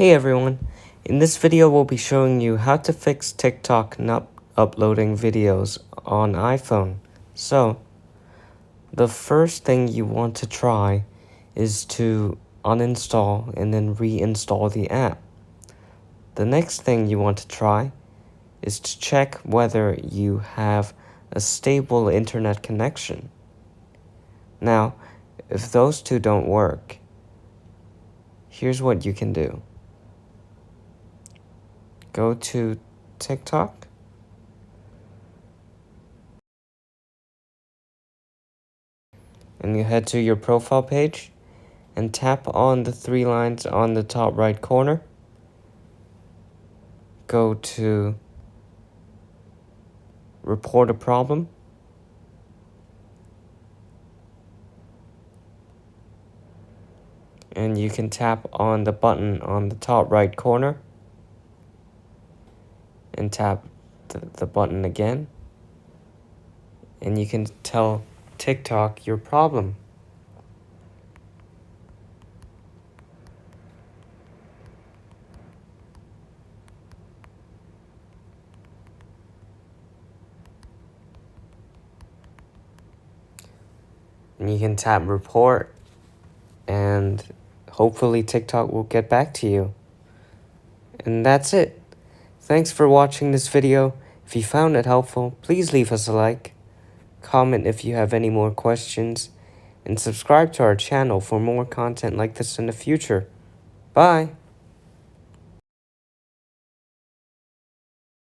Hey everyone, in this video we'll be showing you how to fix TikTok not uploading videos on iPhone. So, the first thing you want to try is to uninstall and then reinstall the app. The next thing you want to try is to check whether you have a stable internet connection. Now, if those two don't work, here's what you can do. Go to TikTok. And you head to your profile page and tap on the three lines on the top right corner. Go to report a problem. And you can tap on the button on the top right corner and tap the button again. And you can tell TikTok your problem. And you can tap report, and hopefully TikTok will get back to you. And that's it. Thanks for watching this video. If you found it helpful, please leave us a like, comment if you have any more questions, and subscribe to our channel for more content like this in the future. Bye!